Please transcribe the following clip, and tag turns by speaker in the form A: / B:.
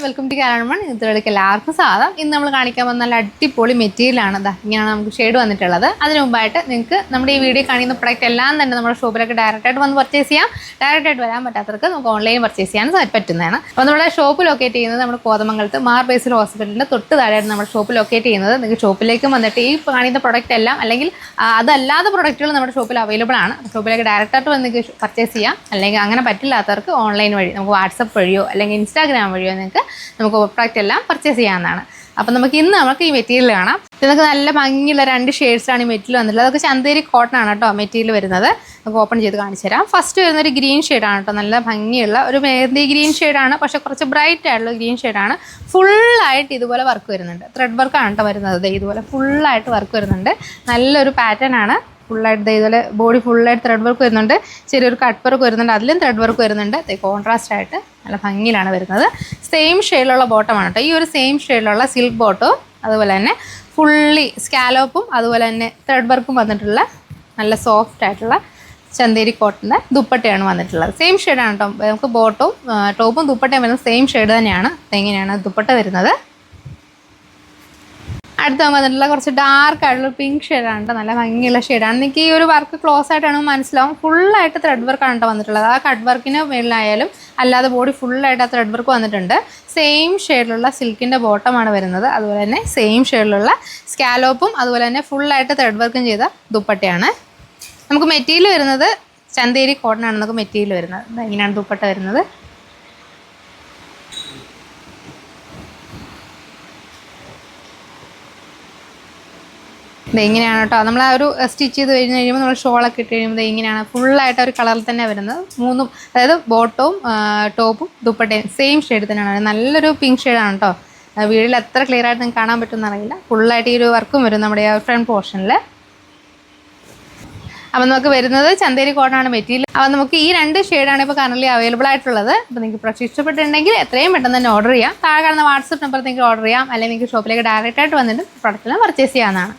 A: Welcome to കാരൺമൺ. ഇതിലേക്ക് എല്ലാവർക്കും സാധാരണ ഇന്ന് നമ്മൾ കാണിക്കാൻ പോകുന്ന നല്ല അടിപൊളി മെറ്റീരിയലാണ്. ഇങ്ങനെയാണ് നമുക്ക് ഷെയ്ഡ് വന്നിട്ടുള്ളത്. അതിന് മുമ്പായിട്ട് നിങ്ങൾക്ക് നമ്മുടെ ഈ വീഡിയോ കാണിക്കുന്ന പ്രൊഡക്റ്റ് എല്ലാം തന്നെ നമ്മുടെ ഷോപ്പിലേക്ക് ഡയറക്റ്റായിട്ട് വന്ന് പർച്ചേസ് ചെയ്യാം. ഡയറക്റ്റായിട്ട് വരാൻ പറ്റാത്തവർക്ക് നമുക്ക് ഓൺലൈൻ പർച്ചേസ് ചെയ്യാൻ പറ്റുന്നതാണ്. അപ്പോൾ നമ്മുടെ ഷോപ്പ് ലൊക്കേറ്റ് ചെയ്യുന്നത് നമ്മുടെ കോതമംഗലത്ത് മാർ ബേസിൽ ഹോസ്പിറ്റലിൻ്റെ തൊട്ട് താഴെയാണ് നമ്മുടെ ഷോപ്പ് ലൊക്കേറ്റ് ചെയ്യുന്നത്. നിങ്ങൾക്ക് ഷോപ്പിലേക്ക് വന്നിട്ട് ഈ കാണിക്കുന്ന പ്രൊഡക്റ്റ് എല്ലാം അല്ലെങ്കിൽ അതല്ലാത്ത പ്രൊഡക്റ്റുകൾ നമ്മുടെ ഷോപ്പിൽ അവൈലബിൾ ആണ്. ഷോപ്പിലേക്ക് ഡയറക്റ്റായിട്ട് വന്ന് നിങ്ങൾക്ക് പർച്ചേസ് ചെയ്യാം. അല്ലെങ്കിൽ അങ്ങനെ പറ്റില്ലാത്തവർക്ക് ഓൺലൈൻ വഴി നമുക്ക് വാട്സപ്പ് വഴിയോ അല്ലെങ്കിൽ ഇൻസ്റ്റാഗ്രാം വഴിയോ നമുക്ക് പ്രൊഡക്റ്റ് എല്ലാം പർച്ചേസ് ചെയ്യാവുന്നതാണ്. അപ്പോൾ നമുക്ക് ഈ മെറ്റീരിയൽ കാണാം. ഇതൊക്കെ നല്ല ഭംഗിയുള്ള 2 ഷെയ്ഡ്സാണ് ഈ മെറ്റീരിയൽ വന്നിട്ടുള്ളത്. അതൊക്കെ ചന്തേരി കോട്ടൺ ആണ് കേട്ടോ മെറ്റീരിയൽ വരുന്നത്. നമുക്ക് ഓപ്പൺ ചെയ്ത് കാണിച്ചു തരാം. ഫസ്റ്റ് വരുന്ന ഒരു ഗ്രീൻ ഷെയ്ഡാണ് കേട്ടോ. നല്ല ഭംഗിയുള്ള ഒരു മെഹന്തി ഗ്രീൻ ഷെയ്ഡാണ്, പക്ഷേ കുറച്ച് ബ്രൈറ്റ് ആയിട്ടുള്ള ഗ്രീൻ ഷെയ്ഡാണ്. ഫുള്ളായിട്ട് ഇതുപോലെ വർക്ക് വരുന്നുണ്ട്. ത്രെഡ് വർക്കാണ് കേട്ടോ വരുന്നത്. ഇതുപോലെ ഫുള്ളായിട്ട് വർക്ക് വരുന്നുണ്ട്. നല്ലൊരു പാറ്റേൺ ആണ്. ഫുള്ളായിട്ട് ഇതുപോലെ ബോഡി ഫുള്ളായിട്ട് ത്രെഡ് വർക്ക് വരുന്നുണ്ട്. ചെറിയൊരു കട്ട് വർക്ക് വരുന്നുണ്ട്. അതിലും ത്രെഡ് വർക്ക് വരുന്നുണ്ട്. കോൺട്രാസ്റ്റ് ആയിട്ട് നല്ല ഭംഗിയിലാണ് വരുന്നത്. സെയിം ഷെയ്ഡിലുള്ള ബോട്ടമാണ് കേട്ടോ. ഈ ഒരു സെയിം ഷെയ്ഡിലുള്ള സിൽക്ക് ബോട്ടോ, അതുപോലെ തന്നെ ഫുള്ളി സ്കാലോപ്പും അതുപോലെ തന്നെ ത്രെഡ് വർക്കും വന്നിട്ടുള്ള നല്ല സോഫ്റ്റ് ആയിട്ടുള്ള ചന്തേരി കോട്ടൻ്റെ ദുപ്പട്ടയാണ് വന്നിട്ടുള്ളത്. സെയിം ഷെയ്ഡാണ് കേട്ടോ. നമുക്ക് ബോട്ടും ടോപ്പും ദുപ്പട്ടയും വരുന്നത് സെയിം ഷെയ്ഡ് തന്നെയാണ്. എങ്ങനെയാണ് ദുപ്പട്ട വരുന്നത്. അടുത്ത് നമുക്ക് വന്നിട്ടുള്ള കുറച്ച് ഡാർക്ക് ആയിട്ടുള്ള പിങ്ക് ഷെയ്ഡാണ് കേട്ടോ. നല്ല ഭംഗിയുള്ള ഷെയ്ഡാണ്. എനിക്ക് ഈ ഒരു വർക്ക് ക്ലോസ് ആയിട്ടാണ് മനസ്സിലാവും. ഫുള്ളായിട്ട് ത്രെഡ് വർക്കാണ് കേട്ടോ വന്നിട്ടുള്ളത്. ആ കട്ട് വർക്കിന് മേളിലായാലും അല്ലാതെ ബോഡി ഫുള്ളായിട്ട് ആ ത്രെഡ് വർക്ക് വന്നിട്ടുണ്ട്. സെയിം ഷെയ്ഡിലുള്ള സിൽക്കിൻ്റെ ബോട്ടമാണ് വരുന്നത്. അതുപോലെ തന്നെ സെയിം ഷെയ്ഡിലുള്ള സ്കാലോപ്പും അതുപോലെ തന്നെ ഫുള്ളായിട്ട് ത്രെഡ് വർക്കും ചെയ്ത ദുപ്പട്ടയാണ്. നമുക്ക് മെറ്റീരിയൽ വരുന്നത് ചന്തേരി കോട്ടൺ ആണ് നമുക്ക് മെറ്റീരിയൽ വരുന്നത്. ഇങ്ങനെയാണ് ദുപ്പട്ട വരുന്നത്. ഇങ്ങനെയാണ് കേട്ടോ. നമ്മൾ ആ ഒരു സ്റ്റിച്ച് ചെയ്ത് കഴിയുമ്പോൾ നമ്മൾ ഷോളൊക്കെ ഇട്ട് കഴിയുമ്പോൾ ഇങ്ങനെയാണ് ഫുള്ളായിട്ട് ഒരു കളറിൽ തന്നെ വരുന്നത്. മൂന്നും, അതായത് ബോട്ടവും ടോപ്പും ദുപ്പട്ടയും സെയിം ഷെയ്ഡ് തന്നെയാണ്. നല്ലൊരു പിങ്ക് ഷെയ്ഡാണ് കേട്ടോ. വീഡിയോയിൽ എത്ര ക്ലിയർ ആയിട്ട് നിങ്ങൾക്ക് കാണാൻ പറ്റുമെന്ന് അറിയില്ല. ഫുള്ളായിട്ട് ഈ ഒരു വർക്കും വരും നമ്മുടെ ആ ഫ്രണ്ട് പോർഷനിൽ. അപ്പം നമുക്ക് വരുന്നത് ചന്തേരി കോട്ടണാണ് മെറ്റീരിയൽ. അപ്പം നമുക്ക് ഈ 2 ഷെയ്ഡാണ് ഇപ്പോൾ കറൻറ്റ്ലി അവൈലബിൾ ആയിട്ടുള്ളത്. അപ്പോൾ നിങ്ങൾക്ക് പ്രൊഡക്റ്റ് ഇഷ്ടപ്പെട്ടിട്ടുണ്ടെങ്കിൽ എത്രയും പെട്ടെന്ന് തന്നെ ഓർഡർ ചെയ്യാം. താഴെ കാണുന്ന വാട്സപ്പ് നമ്പർ നിങ്ങൾക്ക് ഓർഡർ ചെയ്യാം. അല്ലെങ്കിൽ നിങ്ങൾക്ക് ഷോപ്പിലേക്ക് ഡയറക്റ്റായിട്ട് വന്നിട്ട് പ്രൊഡക്റ്റെല്ലാം പർച്ചേസ് ചെയ്യാവുന്നതാണ്.